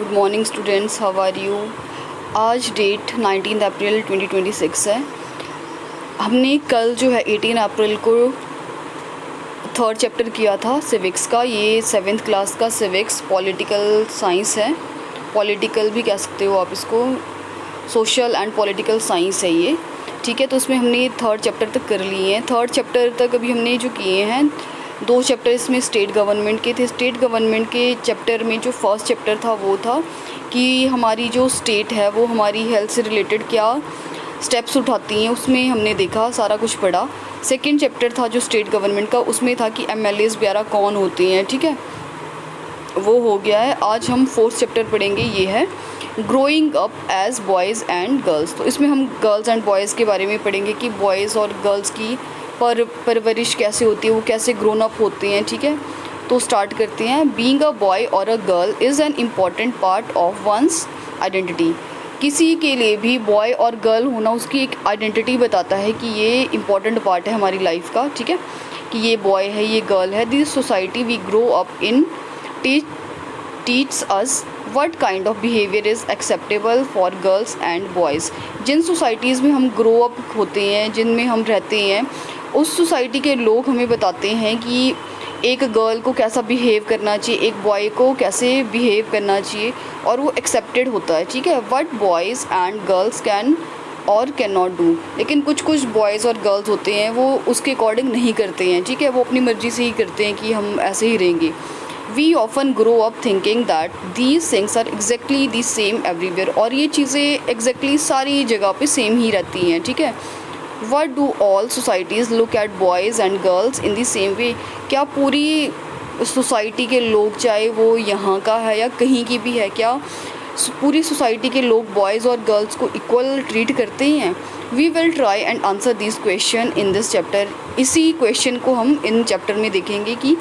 Good morning students, how are you. आज date 19 अप्रैल 2026 है। हमने कल जो है 18 अप्रैल को थर्ड चैप्टर किया था सिविक्स का। ये 7th क्लास का सिविक्स पॉलिटिकल साइंस है, पॉलिटिकल भी कह सकते हो आप इसको, सोशल एंड पॉलिटिकल साइंस है ये, ठीक है। तो उसमें हमने थर्ड चैप्टर तक कर लिए हैं। थर्ड चैप्टर तक अभी हमने जो किए हैं, 2 चैप्टर इसमें स्टेट गवर्नमेंट के थे। स्टेट गवर्नमेंट के चैप्टर में जो फर्स्ट चैप्टर था वो था कि हमारी जो स्टेट है वो हमारी हेल्थ से रिलेटेड क्या स्टेप्स उठाती हैं, उसमें हमने देखा, सारा कुछ पढ़ा। सेकंड चैप्टर था जो स्टेट गवर्नमेंट का, उसमें था कि MLAs वगैरह कौन होते हैं, ठीक है, वो हो गया है। आज हम फोर्थ चैप्टर पढ़ेंगे, ये है growing up as boys and girls. तो इसमें हम गर्ल्स एंड बॉयज़ के बारे में पढ़ेंगे कि बॉयज़ और गर्ल्स की परवरिश कैसे होती है, वो कैसे ग्रोन अप होते हैं, ठीक है। तो स्टार्ट करते हैं। बीइंग अ बॉय और a girl is an important part of one's identity. किसी के लिए भी बॉय और गर्ल होना उसकी एक आइडेंटिटी बताता है कि ये इम्पॉर्टेंट पार्ट है हमारी लाइफ का, ठीक है, कि ये बॉय है, ये गर्ल है। This society we grow up in teaches us what kind of behavior is acceptable for girls and boys। जिन सोसाइटीज़ में हम ग्रो अप होते हैं, जिनमें हम रहते हैं, उस सोसाइटी के लोग हमें बताते हैं कि एक गर्ल को कैसा बिहेव करना चाहिए, एक बॉय को कैसे बिहेव करना चाहिए, और वो एक्सेप्टेड होता है, ठीक है। What boys and girls can और कैन नॉट डू। लेकिन कुछ बॉयज़ और गर्ल्स होते हैं वो उसके अकॉर्डिंग नहीं करते हैं, ठीक है, वो अपनी मर्ज़ी से ही करते हैं कि हम ऐसे ही रहेंगे। We often grow up thinking that these things are exactly the same everywhere। और ये चीज़ें exactly सारी जगह पे सेम ही रहती हैं, ठीक है। What do all societies look at boys and girls in the same way? क्या पूरी सोसाइटी के लोग, चाहे वो यहाँ का है या कहीं की भी है, क्या पूरी सोसाइटी के लोग बॉयज़ और गर्ल्स को इक्वल ट्रीट करते हैं? We will try and answer this question in this chapter. इसी क्वेश्चन को हम इन चैप्टर में देखेंगे कि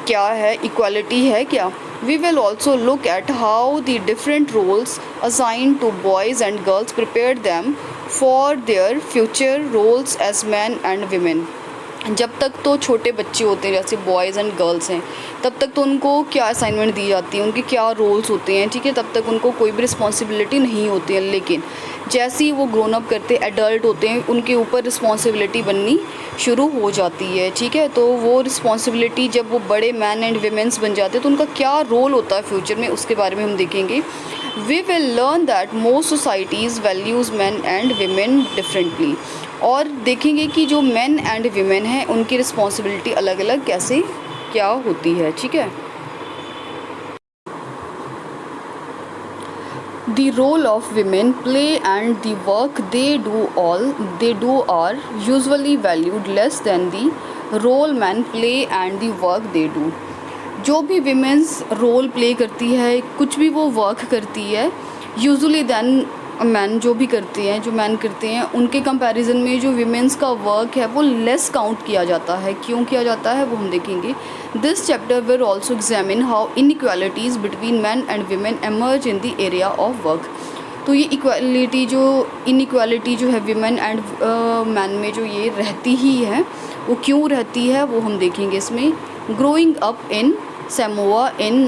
क्या है, इक्वालिटी है क्या। We will also look at how the different roles assign to boys and girls prepare them for their future roles as man and women. जब तक तो छोटे बच्चे होते हैं, जैसे बॉयज़ एंड गर्ल्स हैं, तब तक तो उनको क्या असाइनमेंट दी जाती है, उनके क्या रोल्स होते हैं, ठीक है, तब तक उनको कोई भी रिस्पॉन्सिबिलिटी नहीं होती है। लेकिन जैसे ही वो ग्रोन अप करते, एडल्ट होते हैं, उनके ऊपर रिस्पॉन्सिबिलिटी बननी शुरू हो जाती है, ठीक है। तो वो रिस्पॉन्सिबिलिटी जब वो बड़े मैन एंड वीमेंस बन जाते हैं तो उनका क्या रोल होता है फ्यूचर में, उसके बारे में हम देखेंगे। We will learn that most societies values man and women differently. और देखेंगे कि जो मेन एंड वीमेन हैं उनकी रिस्पॉन्सिबिलिटी अलग अलग कैसे क्या होती है, ठीक है। The role of women play and the work they do are usually valued less than the role men play and the work they do। जो भी विमेंस रोल प्ले करती है, कुछ भी वो वर्क करती है, यूजुअली दैन मैन जो भी करते हैं, जो मैन करते हैं, उनके कंपैरिजन में जो विमेंस का वर्क है वो लेस काउंट किया जाता है। क्यों किया जाता है वो हम देखेंगे। This chapter will also examine how inequalities between man and women emerge in the area of work. तो ये इनइक्वालिटी जो है विमेन एंड मैन में जो ये रहती ही है, वो क्यों रहती है वो हम देखेंगे इसमें। Growing up in सैमोआ in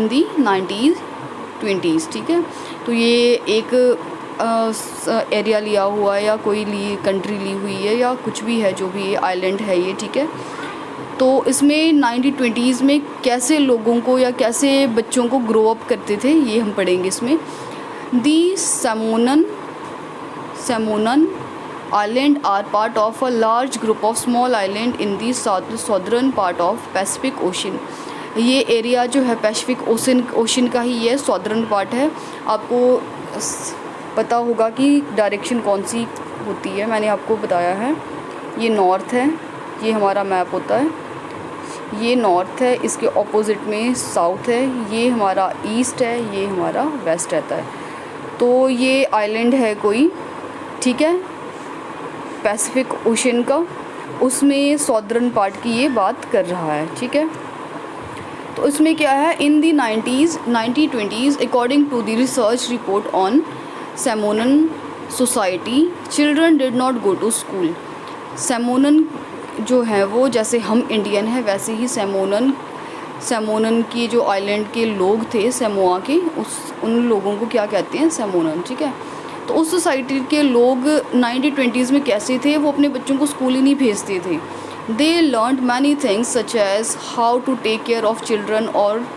the 1920s, ठीक है। तो ये एक एरिया लिया हुआ है या कोई कंट्री ली हुई है या कुछ भी है, जो भी आइलैंड है ये, ठीक है। तो इसमें 1920s में कैसे लोगों को या कैसे बच्चों को ग्रो अप करते थे ये हम पढ़ेंगे इसमें। The Samoan island are part of a large group of small island in the southern part of Pacific Ocean. ये एरिया जो है पैसिफिक ओशन का ही है, सदर्न पार्ट है। आपको पता होगा कि डायरेक्शन कौन सी होती है, मैंने आपको बताया है। ये नॉर्थ है, ये हमारा मैप होता है, ये नॉर्थ है, इसके ऑपोजिट में साउथ है, ये हमारा ईस्ट है, ये हमारा वेस्ट रहता है। तो ये आइलैंड है कोई, ठीक है, पैसिफिक ओशन का, उसमें सदर्न पार्ट की ये बात कर रहा है, ठीक है। तो इसमें क्या है, in the 1920s according to the research report on Samoan society children did not go to school. Samoan जो है वो, जैसे हम इंडियन है वैसे ही सैमोनन सैमोनन की जो आइलैंड के लोग थे सैमोआ के, उन लोगों को क्या कहते हैं, सैमोनन, ठीक है। तो उस सोसाइटी के लोग 1920s में कैसे थे, वो अपने बच्चों को स्कूल ही नहीं भेजते थे। They learned many things such as how to take care of children और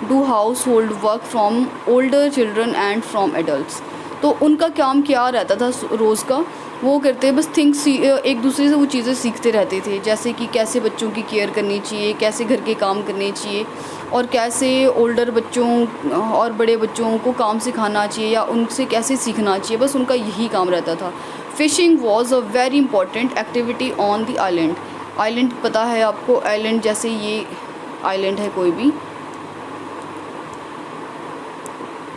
do household work from older children and from adults. तो उनका काम क्या रहता था रोज़ का, वो करते बस थिंग्स, एक दूसरे से वो चीज़ें सीखते रहते थे, जैसे कि कैसे बच्चों की केयर करनी चाहिए, कैसे घर के काम करने चाहिए, और कैसे ओल्डर बच्चों और बड़े बच्चों को काम सिखाना चाहिए या उनसे कैसे सीखना चाहिए, बस उनका यही काम रहता था। Phishing was a very important activity on the island. Island पता है आपको, आइलैंड जैसे ये आइलैंड है कोई भी,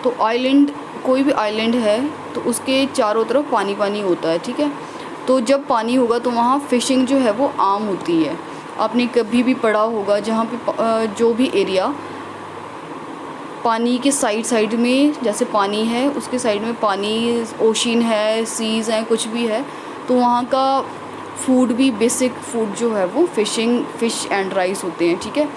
तो आइलैंड कोई भी आइलैंड है तो उसके चारों तरफ पानी पानी होता है, ठीक है। तो जब पानी होगा तो वहाँ फ़िशिंग जो है वो आम होती है। आपने कभी भी पढ़ा होगा जहाँ पे जो भी एरिया पानी के साइड में जैसे पानी है, उसके साइड में पानी, ओशन है, सीज़ हैं, कुछ भी है, तो वहाँ का फूड भी, बेसिक फूड जो है वो फ़िश एंड राइस होते हैं, ठीक है।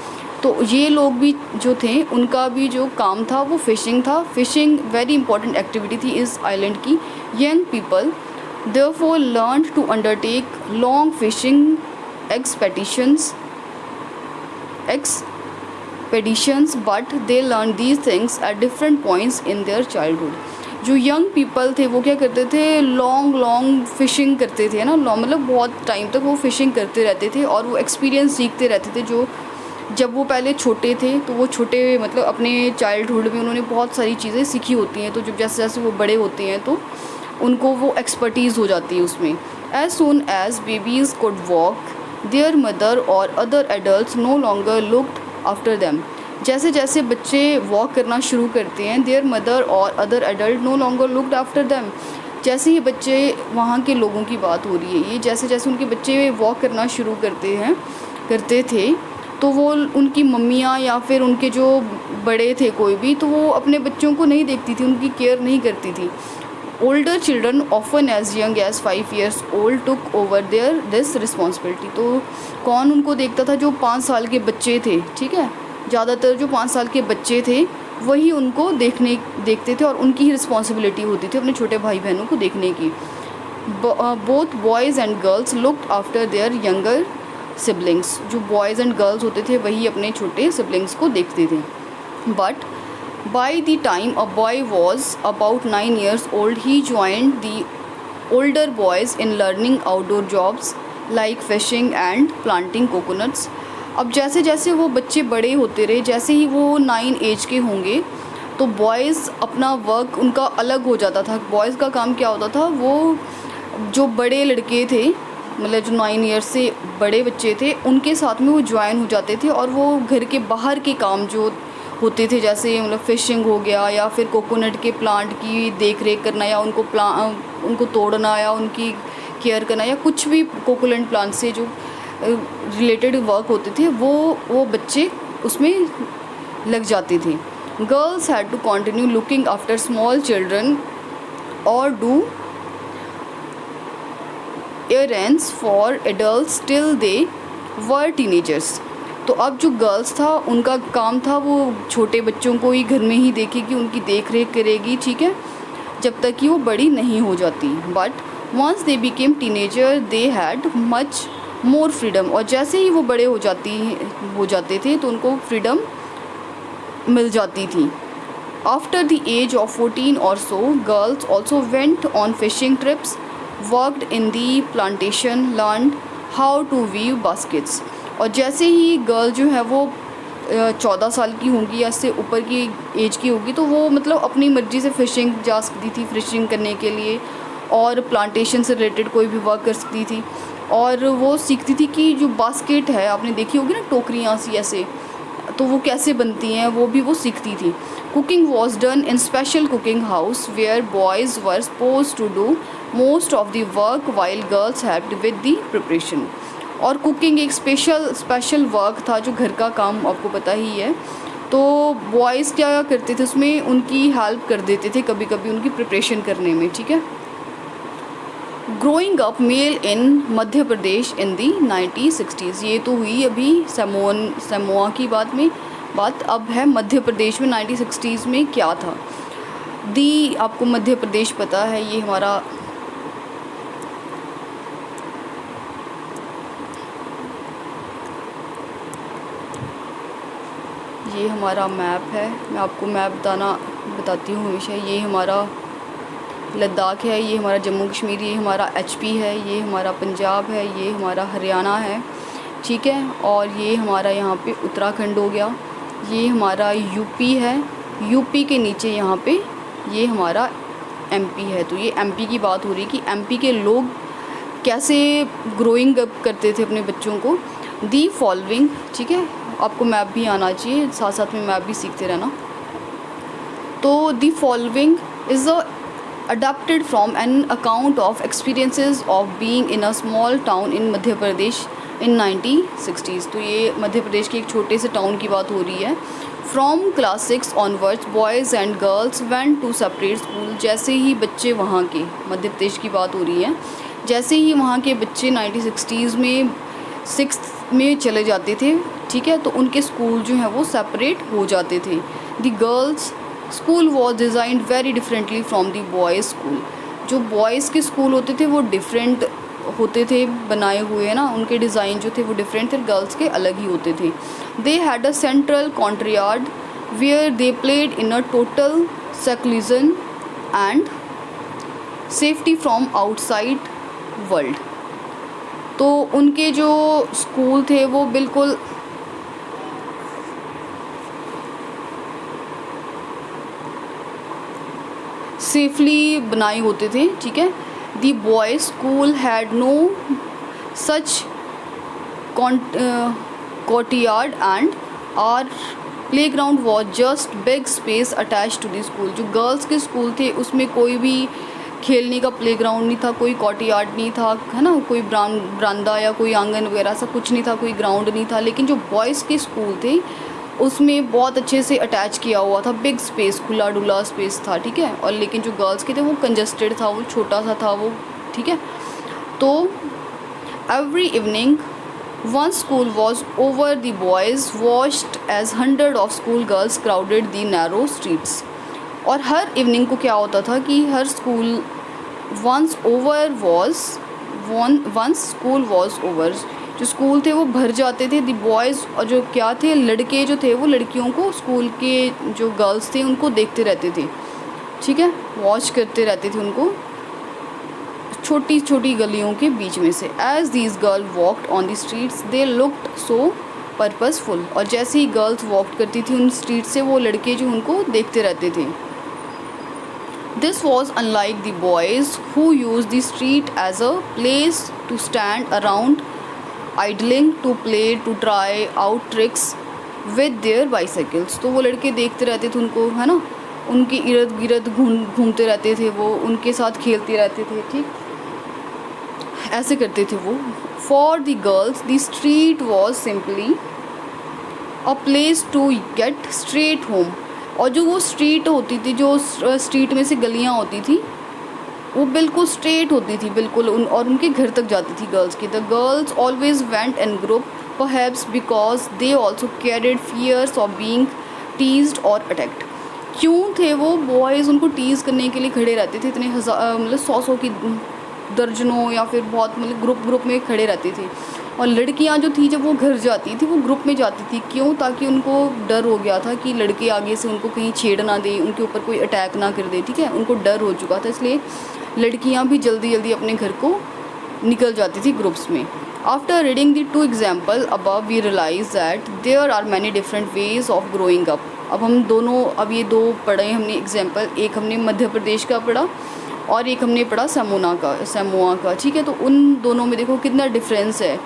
तो ये लोग भी जो थे उनका भी जो काम था वो फ़िशिंग था। फ़िशिंग वेरी इंपॉर्टेंट एक्टिविटी थी इस आइलैंड की। Young people therefore learned to undertake long fishing expeditions but they learn these things at different points in their childhood. जो यंग पीपल थे वो क्या करते थे, लॉन्ग फ़िशिंग करते थे ना, मतलब बहुत टाइम तक वो फ़िशिंग करते रहते थे और वो एक्सपीरियंस सीखते रहते थे। जो जब वो पहले छोटे थे तो वो छोटे मतलब अपने चाइल्डहुड में उन्होंने बहुत सारी चीज़ें सीखी होती हैं, तो जब जैसे जैसे वो बड़े होते हैं तो उनको वो एक्सपर्टीज़ हो जाती है उसमें। As soon as babies could walk their mother और other adults no longer looked after them. जैसे जैसे बच्चे वॉक करना शुरू करते हैं, देयर मदर और other adult no longer looked after them. जैसे ही बच्चे, वहाँ के लोगों की बात हो रही है ये, जैसे जैसे उनके बच्चे वॉक करना शुरू करते थे तो वो उनकी मम्मियाँ या फिर उनके जो बड़े थे कोई भी, तो वो अपने बच्चों को नहीं देखती थी, उनकी केयर नहीं करती थी। Older children often as young as 5 years old took over their this responsibility. तो कौन उनको देखता था, जो 5 साल के बच्चे थे, ठीक है, ज़्यादातर जो 5 साल के बच्चे थे वही उनको देखते थे और उनकी ही रिस्पॉन्सिबिलिटी होती थी अपने छोटे भाई बहनों को देखने की। Both boys and girls looked after their younger siblings. जो बॉयज़ एंड गर्ल्स होते थे वही अपने छोटे सिबलिंग्स को देखते थे। But by the time a boy was about 9 years old he joined the older boys in learning outdoor jobs like fishing and planting coconuts. अब जैसे जैसे वो बच्चे बड़े होते रहे, जैसे ही वो 9 एज के होंगे तो बॉयज़ अपना वर्क उनका अलग हो जाता था। बॉयज़ का काम क्या होता था, वो जो बड़े लड़के थे, मतलब जो 9 years से बड़े बच्चे थे, उनके साथ में वो ज्वाइन हो जाते थे और वो घर के बाहर के काम जो होते थे, जैसे मतलब फ़िशिंग हो गया या फिर कोकोनट के प्लांट की देख रेख करना या उनको तोड़ना या उनकी केयर करना या कुछ भी कोकोनट प्लांट से जो रिलेटेड वर्क होते थे वो बच्चे उसमें लग जाते थे। Girls had to continue looking after small children और do errands for adults till they were teenagers। तो अब जो गर्ल्स था उनका काम था वो छोटे बच्चों को ही घर में ही देखेगी, उनकी देख रेख करेगी, ठीक है, जब तक कि वो बड़ी नहीं हो जाती। But once they became teenager they had much more freedom. और जैसे ही वो बड़े हो जाते थे तो उनको फ्रीडम मिल जाती थी। After the age of 14 or so girls also went on fishing trips, worked in the plantation, learn how to weave baskets. और जैसे ही गर्ल जो है वो 14 साल की होंगी या इससे ऊपर की एज की होगी तो वो मतलब अपनी मर्ज़ी से फ़िशिंग जा सकती थी, फ़िशिंग करने के लिए, और प्लांटेशन से रिलेटेड कोई भी वर्क कर सकती थी। और वो सीखती थी कि जो बास्केट है, आपने देखी होगी ना टोकरियाँ सी ऐसे, तो वो कैसे बनती हैं वो भी वो सीखती थी। Cooking was done in special cooking house where boys were suppose to do most of the work while girls helped with the preparation. और कुकिंग एक स्पेशल वर्क था, जो घर का काम आपको पता ही है, तो बॉयज़ क्या करते थे उसमें उनकी हेल्प कर देते थे कभी कभी उनकी प्रिपरेशन करने में, ठीक है। ग्रोइंग अप मेल इन मध्य प्रदेश इन दी 1960s। ये तो हुई अभी समोआ की बात में। बात अब है मध्य प्रदेश में 1960s में क्या था। आपको मध्य प्रदेश पता है, ये हमारा मैप है। मैं आपको मैप बताती हूँ हमेशा। ये हमारा लद्दाख है, ये हमारा जम्मू कश्मीर, ये हमारा HP है, ये हमारा पंजाब है, ये हमारा हरियाणा है, ठीक है। और ये हमारा यहाँ पे उत्तराखंड हो गया, ये हमारा UP है, UP के नीचे यहाँ पे ये हमारा MP है। तो ये MP की बात हो रही कि MP के लोग कैसे ग्रोइंग अप करते थे अपने बच्चों को। दी फॉलोइंग, ठीक है, आपको मैप भी आना चाहिए, साथ साथ में मैप भी सीखते रहना। तो the following is adapted from an account of experiences of being in a small town in Madhya Pradesh in 1960s। तो ये मध्य प्रदेश के एक छोटे से टाउन की बात हो रही है। From class 6 onwards boys and girls went to separate school। जैसे ही बच्चे वहाँ के, मध्य प्रदेश की बात हो रही है, जैसे ही वहाँ के बच्चे 1960s में 6th में चले जाते थे, ठीक है, तो उनके स्कूल जो हैं वो सेपरेट हो जाते थे। The girls school was designed very differently from the boys school. जो बॉयज़ के स्कूल होते थे वो डिफरेंट होते थे बनाए हुए, है ना, उनके डिज़ाइन जो थे वो डिफरेंट थे, गर्ल्स के अलग ही होते थे। They had a central courtyard where they played in a total secularism and safety from outside world. तो उनके जो स्कूल थे वो बिल्कुल सेफली बनाए होते थे, ठीक है। The boys school had no such courtyard and our playground was just big space attach to the school. जो गर्ल्स के स्कूल थे उसमें कोई भी खेलने का प्ले ग्राउंड नहीं था, कोई कोर्टयार्ड नहीं था, है ना, कोई बरामदा या कोई आंगन वगैरह ऐसा कुछ नहीं था, कोई ग्राउंड नहीं था। लेकिन जो बॉयज़ के स्कूल थे उसमें बहुत अच्छे से अटैच किया हुआ था, बिग स्पेस, खुला डुला स्पेस था, ठीक है। और लेकिन जो गर्ल्स के थे वो कंजस्टेड था, वो छोटा सा था वो, ठीक है। तो every evening one school was over the boys watched as 100 of school girls crowded the narrow streets. और हर इवनिंग को क्या होता था कि हर school once school was over, जो स्कूल थे वो भर जाते थे। दी बॉयज़, और जो क्या थे, लड़के जो थे वो लड़कियों को, स्कूल के जो गर्ल्स थे उनको देखते रहते थे, ठीक है, वॉच करते रहते थे उनको छोटी छोटी गलियों के बीच में से। As these girl walked on the streets they looked so purposeful. और जैसे ही गर्ल्स वॉक करती थी उन स्ट्रीट से, वो लड़के जो उनको देखते रहते थे। This was unlike the boys who use the street as a place to stand around idling, to play, to try out tricks with their bicycles. तो वो लड़के देखते रहते थे उनको, है ना, उनके इर्द गिर्द घूमते रहते थे, वो उनके साथ खेलते रहते थे, ठीक, ऐसे करते थे वो। For the girls the street was simply a place to get straight home. और जो वो स्ट्रीट होती थी, जो स्ट्रीट में से गलियाँ होती थी, वो बिल्कुल स्ट्रेट होती थी, बिल्कुल और उनके घर तक जाती थी गर्ल्स की। The girls always went in group, perhaps because they also carried fears of being teased और अटैक्ड। क्यों थे वो बॉयज़ उनको टीज़ करने के लिए खड़े रहते थे, इतने मतलब 100 की दर्जनों या फिर बहुत, मतलब ग्रुप में खड़े रहते थे। और लड़कियां जो थी, जब वो घर जाती थी वो ग्रुप में जाती थी, क्यों, ताकि उनको डर हो गया था कि लड़के आगे से उनको कहीं छेड़ ना दे, उनके ऊपर कोई अटैक ना कर दे, ठीक है, उनको डर हो चुका था, इसलिए लड़कियां भी जल्दी जल्दी अपने घर को निकल जाती थी ग्रुप्स में। After reading the 2 example above we realize that there are many different ways of growing up. अब ये 2 पढ़े हमने एग्जाम्पल, एक हमने मध्य प्रदेश का पढ़ा और एक हमने पढ़ा समोआ का, ठीक है। तो उन दोनों में देखो कितना डिफरेंस है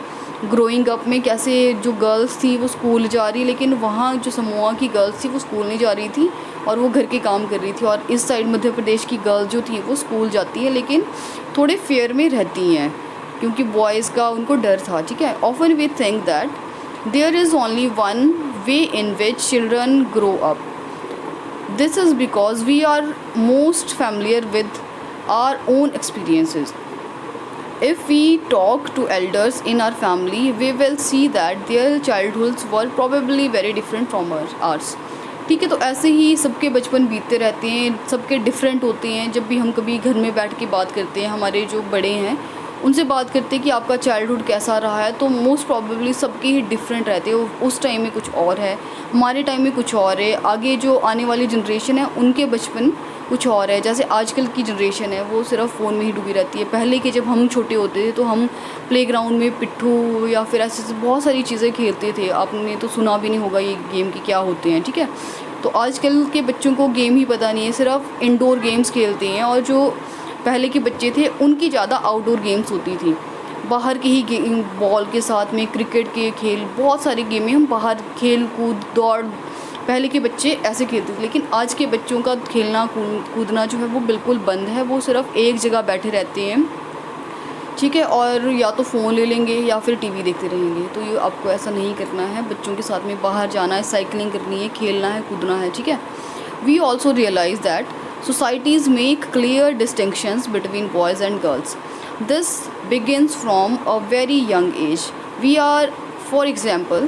ग्रोइंग अप में, कैसे जो गर्ल्स थी वो स्कूल जा रही, लेकिन वहाँ जो समोआ की गर्ल्स थी वो स्कूल नहीं जा रही थी और वो घर के काम कर रही थी। और इस साइड मध्य प्रदेश की गर्ल्स जो थी वो स्कूल जाती है, लेकिन थोड़े फेयर में रहती हैं क्योंकि बॉयज़ का उनको डर था, ठीक है। Often we think that there is only one way in which children grow up. This is because we are most familiar with our own experiences. If we talk to elders in our family, we will see that their childhoods were probably very different from ours. ठीक है, तो ऐसे ही सबके बचपन बीतते रहते हैं, सबके डिफरेंट होते हैं. जब भी हम कभी घर में बैठ के बात करते हैं, हमारे जो बड़े हैं उनसे बात करते हैं कि आपका चाइल्डहुड कैसा रहा है, तो मोस्ट प्रॉबेबली सबके ही डिफरेंट रहते हैं. उस टाइम में कुछ और है, हमारे टाइम में कुछ और है, आगे जो आने वाली जनरेशन है उनके बचपन कुछ और है. जैसे आजकल की जनरेशन है वो सिर्फ फ़ोन में ही डूबी रहती है. पहले के जब हम छोटे होते थे तो हम प्लेग्राउंड में पिट्ठू या फिर ऐसे बहुत सारी चीज़ें खेलते थे. आपने तो सुना भी नहीं होगा ये गेम की क्या होते हैं. ठीक है, तो आजकल के बच्चों को गेम ही पता नहीं है, सिर्फ इंडोर गेम्स खेलते हैं. और जो पहले के बच्चे थे उनकी ज़्यादा आउटडोर गेम्स होती थी, बाहर के ही गेम, बॉल के साथ में क्रिकेट के खेल, बहुत सारी गेमें हम बाहर खेल कूद दौड़ पहले के बच्चे ऐसे खेलते थे. लेकिन आज के बच्चों का खेलना कूदना जो है वो बिल्कुल बंद है. वो सिर्फ एक जगह बैठे रहते हैं. ठीक है, और या तो फ़ोन ले लेंगे या फिर टीवी देखते रहेंगे. तो ये आपको ऐसा नहीं करना है. बच्चों के साथ में बाहर जाना है, साइकिलिंग करनी है, खेलना है, कूदना है. ठीक है. We also realize that societies make clear distinctions between boys and girls. This begins from a very young age. We are, for example,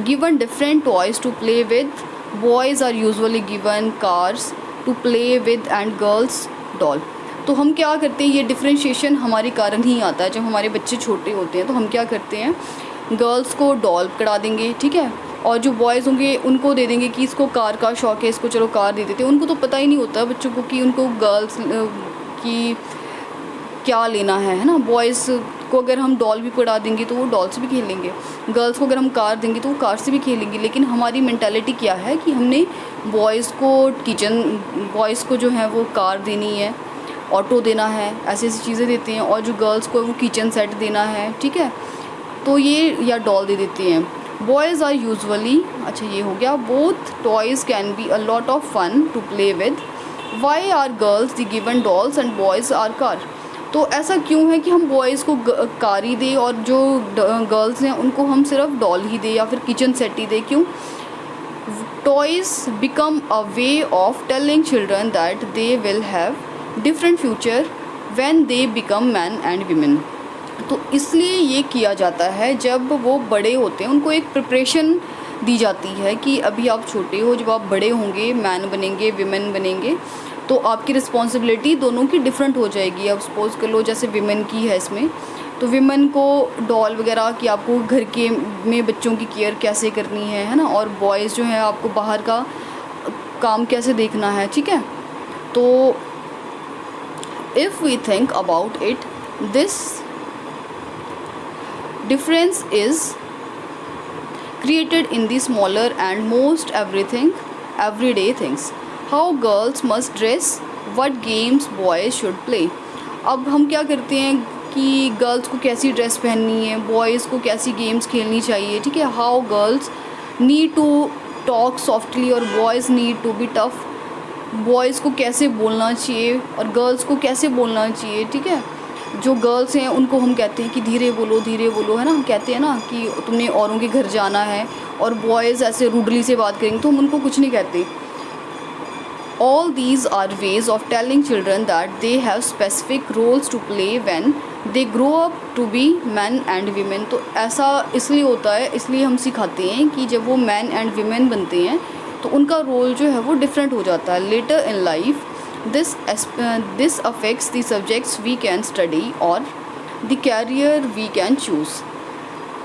given different toys to play with. Boys are usually given cars to play with and girls doll. तो हम क्या करते हैं, ये differentiation हमारे कारण ही आता है. जब हमारे बच्चे छोटे होते हैं तो हम क्या करते हैं, गर्ल्स को डॉल पकड़ा देंगे. ठीक है, और जो बॉयज़ होंगे उनको दे देंगे कि इसको कार का शौक़ है, इसको चलो कार दे देते हैं. उनको तो पता ही नहीं होता बच्चों को कि उनको गर्ल्स की क्या लेना है ना. बॉयज़ को अगर हम डॉल भी पकड़ा देंगे तो वो डॉल से भी खेलेंगे. गर्ल्स को अगर हम कार देंगे तो वो कार से भी खेलेंगी. लेकिन हमारी मेंटालिटी क्या है कि हमने बॉयज़ को जो है वो कार देनी है, ऑटो देना है, ऐसी ऐसी चीज़ें देते हैं. और जो गर्ल्स को वो किचन सेट देना है. ठीक है, तो ये या डॉल दे देते हैं. Boys are usually, अच्छा ये हो गया. Both toys can be a lot of fun to play with. Why are girls the given dolls and boys are car? तो ऐसा क्यों है कि हम बॉयज़ को कार ही दें और जो गर्ल्स हैं उनको हम सिर्फ डॉल ही दें या फिर किचन सेट ही दें. क्यों? Toys become a way of telling children that they will have different future when they become men and women. तो इसलिए ये किया जाता है. जब वो बड़े होते हैं उनको एक प्रिपरेशन दी जाती है कि अभी आप छोटे हो, जब आप बड़े होंगे, मैन बनेंगे, विमेन बनेंगे, तो आपकी रिस्पॉन्सिबिलिटी दोनों की डिफरेंट हो जाएगी. अब सपोज़ कर लो जैसे विमेन की है इसमें, तो विमेन को डॉल वगैरह कि आपको घर के में बच्चों की केयर कैसे करनी है ना. और बॉयज़ जो है आपको बाहर का काम कैसे देखना है. ठीक है, तो if we think about it, this difference is created in the smaller and most everyday things. How girls must dress, what games boys should play. अब हम क्या करते हैं कि गर्ल्स को कैसी ड्रेस पहननी है, बॉयज़ को कैसी गेम्स खेलनी चाहिए. ठीक है, how girls need to talk softly और boys need to be tough. Boys को कैसे बोलना चाहिए और गर्ल्स को कैसे बोलना चाहिए. ठीक है, जो गर्ल्स हैं उनको हम कहते हैं कि धीरे बोलो है ना. हम कहते हैं ना कि तुमने औरों के घर जाना है, और बॉयज़ ऐसे रूडली से बात करेंगे तो हम उनको कुछ नहीं कहते. All these are ways of telling children that they have specific roles to play when they grow up to be man and women. तो ऐसा इसलिए होता है, इसलिए हम सिखाते हैं कि जब वो मैन एंड वीमेन बनते हैं तो उनका रोल जो है वो डिफरेंट हो जाता है. Later in life this affects the subjects we can study or the career we can choose.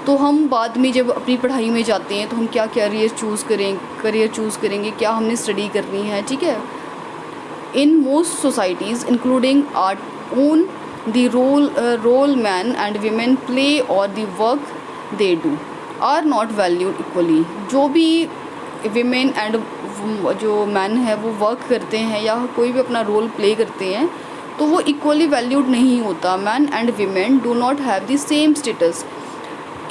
तो हम बाद में जब अपनी पढ़ाई में जाते हैं तो हम क्या करियर चूज़ करेंगे, क्या हमने स्टडी करनी है. ठीक है, in most societies including our own the role men and women play or the work they do are not valued equally. जो भी women and जो मैन है वो वर्क करते हैं या कोई भी अपना रोल प्ले करते हैं तो वो इक्वली वैल्यूड नहीं होता. Man and women do not have the same status.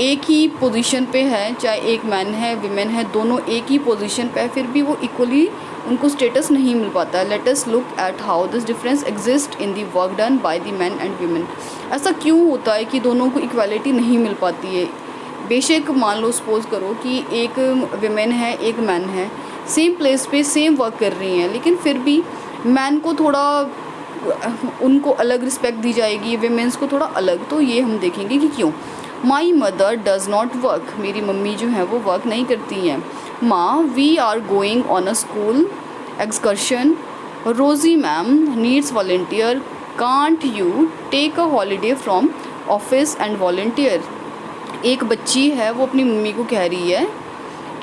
एक ही पोजीशन पे है, चाहे एक मैन है वीमेन है, दोनों एक ही पोजीशन पे है, फिर भी वो इक्वली उनको स्टेटस नहीं मिल पाता. Let us look at how this difference exist in the work done by the man and women. ऐसा क्यों होता है कि दोनों को इक्वालिटी नहीं मिल पाती है. बेशक मान लो सपोज़ करो कि एक वीमेन है एक मैन है, सेम प्लेस पे सेम वर्क कर रही हैं, लेकिन फिर भी मैन को थोड़ा उनको अलग रिस्पेक्ट दी जाएगी, वीमेंस को थोड़ा अलग, तो ये हम देखेंगे कि क्यों। My mother does not work, मेरी मम्मी जो है वो वर्क नहीं करती हैं। माँ we are going on a school excursion. Rosie ma'am needs volunteer, can't you take a holiday from office and volunteer. एक बच्ची है वो अपनी मम्मी को कह रही है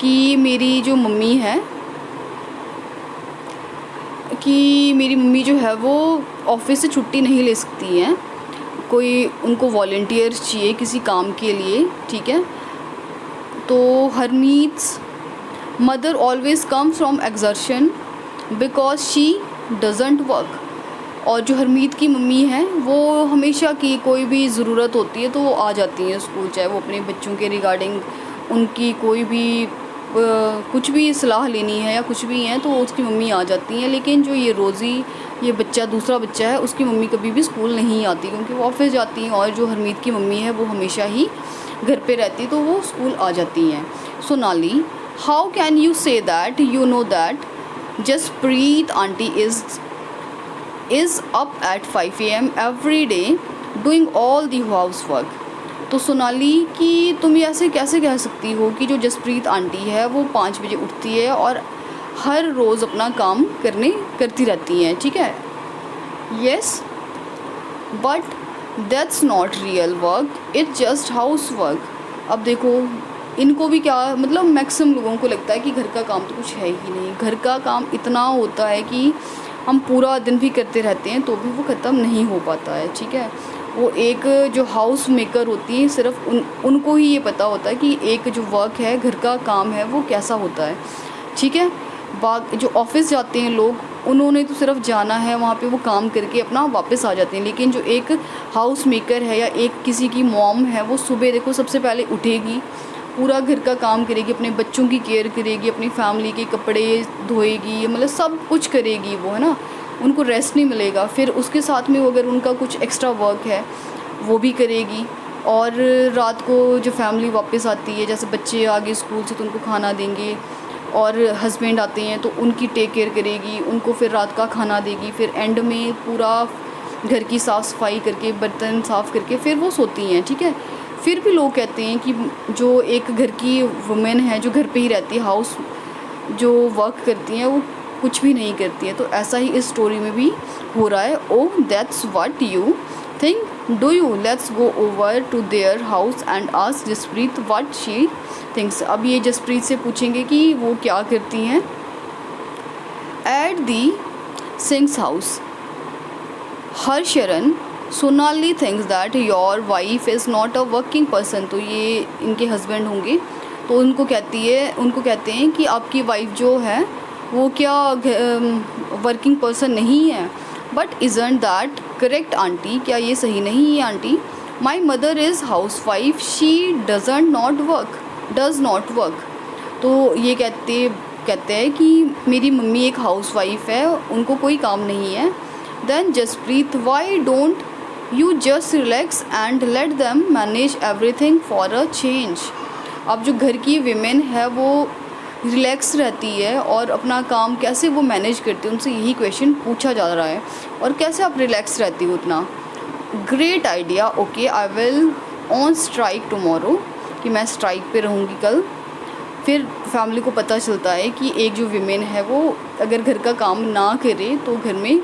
कि मेरी मम्मी जो है वो ऑफिस से छुट्टी नहीं ले सकती हैं, कोई उनको वॉल्टियर चाहिए किसी काम के लिए, ठीक है। तो Harmeet's mother always come from excursion because she doesn't work. और जो हरमीत की मम्मी है वो हमेशा की कोई भी ज़रूरत होती है तो वो आ जाती हैं स्कूल, चाहे वो अपने बच्चों के रिगार्डिंग उनकी कोई भी कुछ भी सलाह लेनी है या कुछ भी है तो उसकी मम्मी आ जाती हैं। लेकिन जो ये रोज़ी, ये बच्चा दूसरा बच्चा है, उसकी मम्मी कभी भी स्कूल नहीं आती क्योंकि वो ऑफिस जाती हैं, और जो हरमीत की मम्मी है वो हमेशा ही घर पे रहती, तो वो स्कूल आ जाती हैं। Sonali how can you say that you know that Jaspreet aunty is up at 5 AM every day doing all the housework। तो सोनाली कि तुम ये ऐसे कैसे कह सकती हो कि जो जसप्रीत आंटी है वो 5 बजे उठती है और हर रोज़ अपना काम करती रहती हैं, ठीक है। Yes but that's not real work, it's just house work. अब देखो इनको भी क्या मतलब, मैक्सिमम लोगों को लगता है कि घर का काम तो कुछ है ही नहीं, घर का काम इतना होता है कि हम पूरा दिन भी करते रहते हैं तो भी वो ख़त्म नहीं हो पाता है, ठीक है। वो एक जो हाउस मेकर होती है सिर्फ उनको ही ये पता होता है कि एक जो वर्क है, घर का काम है, वो कैसा होता है, ठीक है। जो ऑफिस जाते हैं लोग, उन्होंने तो सिर्फ जाना है वहाँ पे, वो काम करके अपना वापस आ जाते हैं। लेकिन जो एक हाउस मेकर है या एक किसी की मॉम है, वो सुबह देखो सबसे पहले उठेगी, पूरा घर का काम करेगी, अपने बच्चों की केयर करेगी, अपनी फैमिली के कपड़े धोएगी, मतलब सब कुछ करेगी वो, है ना। उनको रेस्ट नहीं मिलेगा। फिर उसके साथ में अगर उनका कुछ एक्स्ट्रा वर्क है वो भी करेगी। और रात को जो फैमिली वापस आती है, जैसे बच्चे आ गए स्कूल से तो उनको खाना देंगे, और हस्बैंड आते हैं तो उनकी टेक केयर करेगी, उनको फिर रात का खाना देगी, फिर एंड में पूरा घर की साफ़ सफाई करके, बर्तन साफ़ करके फिर वो सोती हैं, ठीक है। फिर भी लोग कहते हैं कि जो एक घर की वुमेन है जो घर पे ही रहती है, हाउस जो वर्क करती हैं, वो कुछ भी नहीं करती है। तो ऐसा ही इस स्टोरी में भी हो रहा है। Oh that's what you think, do you, let's go over to their house and ask Jaspreet what she thinks. अब ये जसप्रीत से पूछेंगे कि वो क्या करती हैं। At the Singhs house Harsharan Sonali thinks that your wife is not a working person. तो ये इनके हस्बैंड होंगे, तो उनको कहते हैं कि आपकी वाइफ जो है वो क्या वर्किंग पर्सन नहीं है। But isn't that correct aunty, क्या ये सही नहीं है aunty. My mother is house wife, she does not work. तो ये कहते हैं कि मेरी मम्मी एक हाउस वाइफ है, उनको कोई काम नहीं है। Then Jaspreet why don't you just relax and let them manage everything for a change. अब जो घर की विमेन है वो रिलैक्स रहती है और अपना काम कैसे वो मैनेज करती है, उनसे यही क्वेश्चन पूछा जा रहा है। और कैसे आप रिलैक्स रहती हो उतना। Great idea, okay I will on strike tomorrow, कि मैं स्ट्राइक पे रहूँगी कल। फिर फैमिली को पता चलता है कि एक जो विमेन है वो अगर घर का काम ना करे तो घर में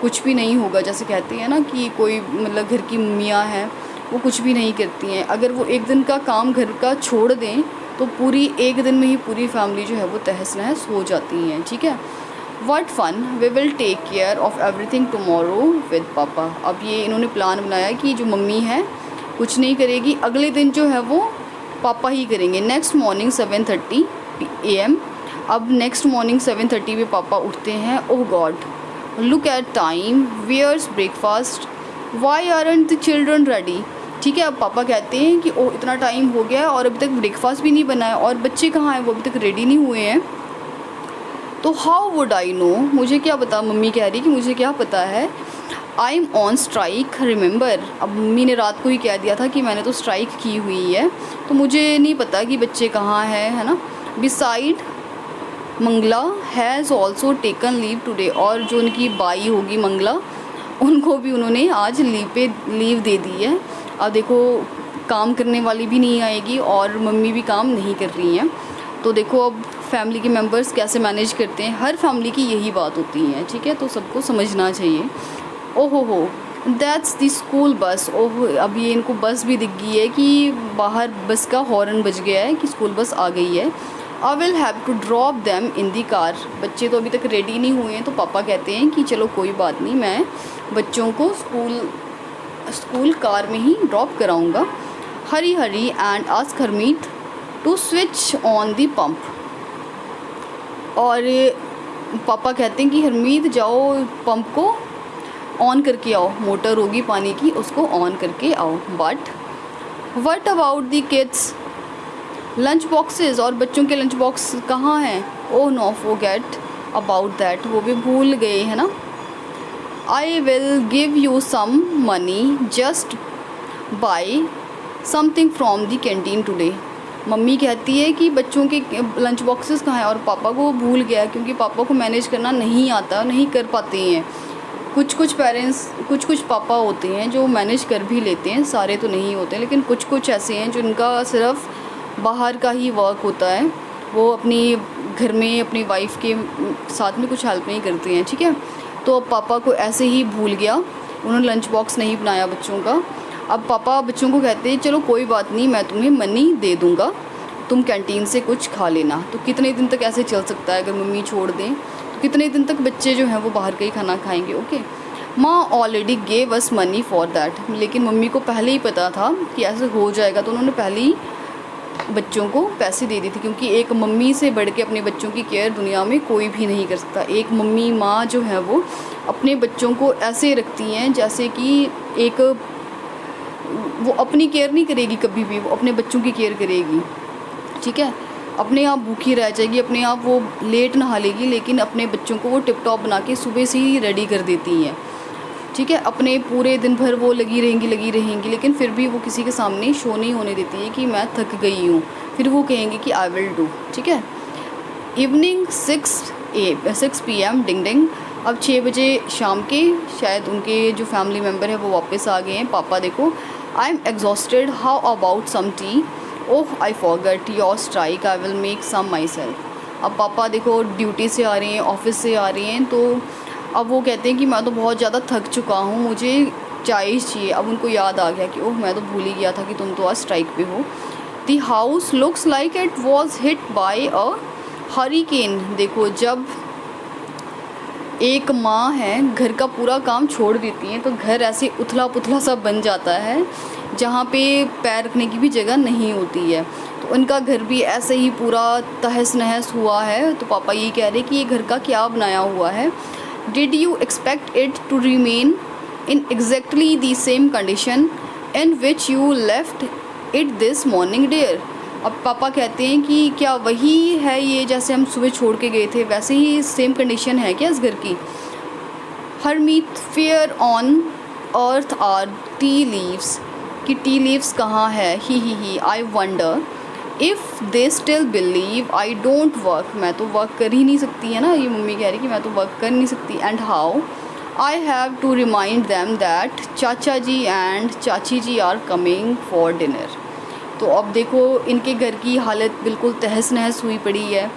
कुछ भी नहीं होगा। जैसे कहते हैं ना कि कोई मतलब घर की मम्मियाँ हैं वो कुछ भी नहीं करती हैं, अगर वो एक दिन का काम घर का छोड़ दें तो पूरी एक दिन में ही पूरी फैमिली जो है वो तहस नहस हो जाती हैं, ठीक है। What fun, we will take care of everything tomorrow with papa. अब ये इन्होंने प्लान बनाया कि जो मम्मी है कुछ नहीं करेगी, अगले दिन जो है वो पापा ही करेंगे। Next morning 7:30 AM। अब नेक्स्ट मॉर्निंग 7:30 पे पापा उठते हैं। Oh God, look at time, where's breakfast, why aren't the children ready. ठीक है, अब पापा कहते हैं कि ओह इतना टाइम हो गया और अभी तक ब्रेकफास्ट भी नहीं बना है और बच्चे कहाँ हैं, वो अभी तक रेडी नहीं हुए हैं। तो हाउ वुड आई नो, मुझे क्या पता, मम्मी कह रही कि मुझे क्या पता है। I am on strike remember. अब मम्मी ने रात को ही कह दिया था कि मैंने तो स्ट्राइक की हुई है, तो मुझे नहीं पता कि बच्चे कहाँ हैं, है ना। Beside Mangala has also taken leave today. और जो उनकी बाई होगी मंगला, उनको भी उन्होंने आज लीव दे दी है। अब देखो काम करने वाली भी नहीं आएगी और मम्मी भी काम नहीं कर रही हैं, तो देखो अब फैमिली के मेंबर्स कैसे मैनेज करते हैं। हर फैमिली की यही बात होती है, ठीक है, तो सबको समझना चाहिए। ओहो हो, दैट्स द स्कूल बस। ओह, अब ये इनको बस भी दिख गई है कि बाहर बस का हॉर्न बज गया है कि स्कूल बस आ गई है। I will have to drop them in the car. बच्चे तो अभी तक रेडी नहीं हुए हैं, तो पापा कहते हैं कि चलो कोई बात नहीं, मैं बच्चों को स्कूल कार में ही ड्रॉप कराऊंगा। Hurry hurry and ask Harmeet to switch on the pump. और पापा कहते हैं कि हरमीत जाओ पंप को ऑन करके आओ, मोटर होगी पानी की उसको ऑन करके आओ। But what about the kids, lunch boxes, और बच्चों के लंच बॉक्स कहाँ हैं? Oh no forget about that, वो भी भूल गए है ना। I will give you some money just buy something from the canteen today. मम्मी कहती है कि बच्चों के लंच बॉक्सेस कहाँ हैं, और पापा को भूल गया क्योंकि पापा को मैनेज करना नहीं आता, नहीं कर पाते हैं। कुछ पेरेंट्स, कुछ पापा होते हैं जो मैनेज कर भी लेते हैं, सारे तो नहीं होते, लेकिन कुछ ऐसे हैं जिनका सिर्फ बाहर का ही वर्क होता है, वो अपनी घर में अपनी वाइफ के साथ में कुछ हेल्प नहीं करते हैं, ठीक है। तो अब पापा को ऐसे ही भूल गया, उन्होंने लंच बॉक्स नहीं बनाया बच्चों का। अब पापा बच्चों को कहते हैं चलो कोई बात नहीं, मैं तुम्हें मनी दे दूँगा, तुम कैंटीन से कुछ खा लेना। तो कितने दिन तक ऐसे चल सकता है, अगर मम्मी छोड़ दें तो कितने दिन तक बच्चे जो हैं वो बाहर का ही खाना खाएंगे। ओके, माँ already gave us money for that. लेकिन मम्मी को पहले ही पता था कि ऐसे हो जाएगा, तो उन्होंने पहले ही बच्चों को पैसे दे दी थी, क्योंकि एक मम्मी से बढ़ के अपने बच्चों की केयर दुनिया में कोई भी नहीं कर सकता। एक मम्मी माँ जो है वो अपने बच्चों को ऐसे रखती हैं जैसे कि वो अपनी केयर नहीं करेगी कभी भी, वो अपने बच्चों की केयर करेगी, ठीक है। अपने आप भूखी रह जाएगी, अपने आप वो लेट नहा लेगी, लेकिन अपने बच्चों को वो टिप टॉप बना के सुबह से ही रेडी कर देती हैं, ठीक है। अपने पूरे दिन भर वो लगी रहेंगी, लेकिन फिर भी वो किसी के सामने शो नहीं होने देती है कि मैं थक गई हूँ, फिर वो कहेंगे कि आई विल डू, ठीक है। इवनिंग 6 PM डिंग डिंग। अब 6 बजे शाम के, शायद उनके जो फैमिली मेम्बर है वो वापस आ गए हैं। पापा देखो, I am exhausted, how about some tea. Oh I forget your strike, I will make some myself. अब पापा देखो ड्यूटी से आ रहे हैं, ऑफिस से आ रहे हैं, तो अब वो कहते हैं कि मैं तो बहुत ज़्यादा थक चुका हूँ, मुझे चाय चाहिए। अब उनको याद आ गया कि ओह मैं तो भूल ही गया था कि तुम तो आज स्ट्राइक पे हो। The house looks like it was hit by a hurricane. देखो, जब एक माँ है घर का पूरा काम छोड़ देती है तो घर ऐसे उथला पुथला सा बन जाता है, जहाँ पे पैर रखने की भी जगह नहीं होती है। तो उनका घर भी ऐसे ही पूरा तहस नहस हुआ है। तो पापा ये कह रहे कि ये घर का क्या बनाया हुआ है। Did you expect it to remain in exactly the same condition in which you left it this morning dear. अब पापा कहते हैं कि क्या वही है ये जैसे हम सुबह छोड़ के गए थे, वैसे ही सेम कंडीशन है क्या इस घर की। Harmeet, where on earth are tea leaves, कि टी लीव्स कहाँ है। ही I wonder if they still believe I don't work, मैं तो वर्क कर ही नहीं सकती है ना, ये मम्मी कह रही कि मैं तो वर्क कर नहीं सकती। And how I have to remind them that चाचा जी एंड चाची जी आर कमिंग फॉर डिनर। तो अब देखो इनके घर की हालत बिल्कुल तहस नहस हुई पड़ी है,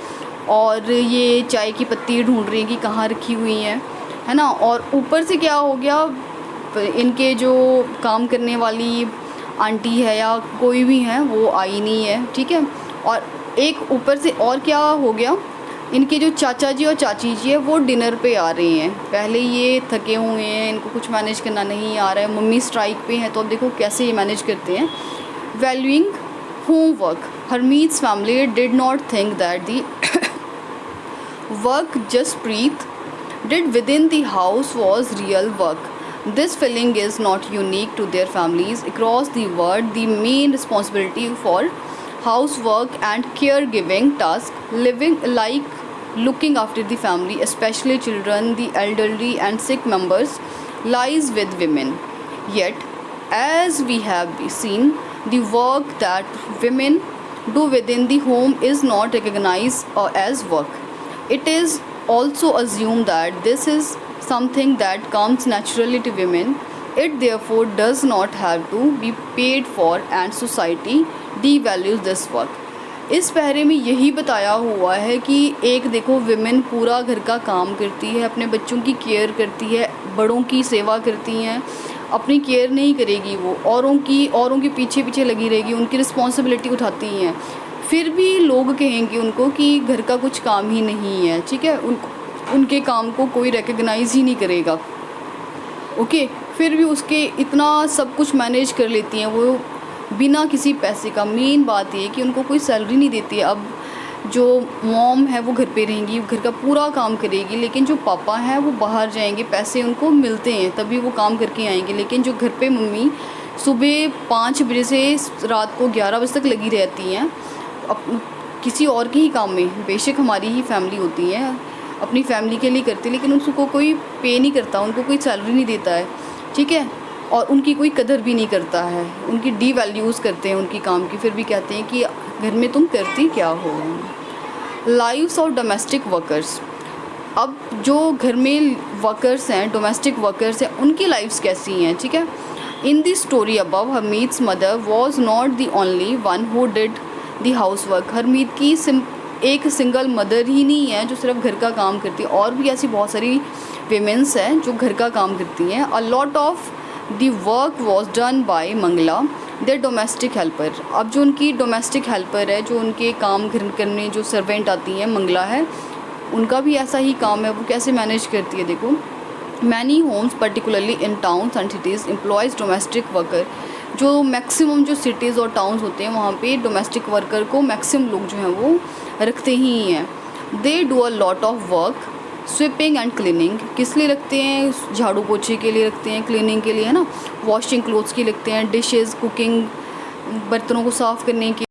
और ये चाय की पत्ती ढूंढ रही हैं कि कहाँ रखी हुई हैं, है ना। और ऊपर से क्या हो गया, इनके जो काम करने वाली आंटी है या कोई भी है वो आई नहीं है, ठीक है। और एक ऊपर से और क्या हो गया, इनके जो चाचा जी और चाची जी है वो डिनर पे आ रहे हैं। पहले ये थके हुए हैं, इनको कुछ मैनेज करना नहीं आ रहा है, मम्मी स्ट्राइक पे हैं, तो अब देखो कैसे ये मैनेज करते हैं। Valuing homework, Harmeet's family did not think that the work Jaspreet did within the house was real work. This feeling is not unique to their families. Across the world, the main responsibility for housework and caregiving tasks, living like looking after the family, especially children, the elderly and sick members, lies with women. Yet, as we have seen, the work that women do within the home is not recognized as work. It is also assumed that this is something that comes naturally to women. It therefore does not have to be paid for and society devalues this work. इस पैरे में यही बताया हुआ है कि एक देखो विमेन पूरा घर का काम करती है, अपने बच्चों की केयर करती है, बड़ों की सेवा करती हैं, अपनी केयर नहीं करेगी, वो औरों के पीछे पीछे लगी रहेगी, उनकी रिस्पॉन्सिबिलिटी उठाती हैं, फिर भी लोग कहेंगे उनको कि घर का कुछ काम ही नहीं है, ठीक है, उनके काम को कोई रिकग्नाइज़ ही नहीं करेगा। ओके, फिर भी उसके इतना सब कुछ मैनेज कर लेती हैं वो बिना किसी पैसे का। मेन बात ये कि उनको कोई सैलरी नहीं देती है। अब जो मॉम है वो घर पे रहेंगी, घर का पूरा काम करेगी, लेकिन जो पापा हैं वो बाहर जाएंगे, पैसे उनको मिलते हैं तभी वो काम करके आएंगे। लेकिन जो घर पे मम्मी सुबह 5 बजे से रात को 11 बजे तक लगी रहती हैं किसी और के ही काम में, बेशक हमारी ही फैमिली होती है, अपनी फैमिली के लिए करती है, लेकिन उनको कोई पे नहीं करता, उनको कोई सैलरी नहीं देता है, ठीक है, और उनकी कोई कदर भी नहीं करता है, उनकी डीवैल्यूज़ करते हैं उनकी काम की, फिर भी कहते हैं कि घर में तुम करती क्या हो। Lives of domestic workers. अब जो घर में वर्कर्स हैं, डोमेस्टिक वर्कर्स हैं, उनकी लाइफ्स कैसी हैं, ठीक है। In the story above Hamid's mother was not the only one who did the house work. Hamid की एक सिंगल मदर ही नहीं है जो सिर्फ घर का काम करती है, और भी ऐसी बहुत सारी वीमेंस हैं जो घर का काम करती हैं। A lot of the work was done by Mangala their domestic helper. अब जो उनकी डोमेस्टिक हेल्पर है, जो उनके काम घर करने जो सर्वेंट आती हैं, मंगला है, उनका भी ऐसा ही काम है। वो कैसे मैनेज करती है देखो। Many homes particularly in towns and cities employs domestic worker. जो मैक्सिमम जो सिटीज़ और टाउन्स होते हैं वहाँ पे डोमेस्टिक वर्कर को मैक्सिमम लोग जो हैं वो रखते ही हैं। They do a lot of work sweeping and cleaning. किस लिए रखते हैं? झाड़ू पोछे के लिए रखते हैं, क्लीनिंग के लिए, है ना, वॉशिंग क्लोथ्स के लिए रखते हैं, डिशेज़, कुकिंग, बर्तनों को साफ़ करने के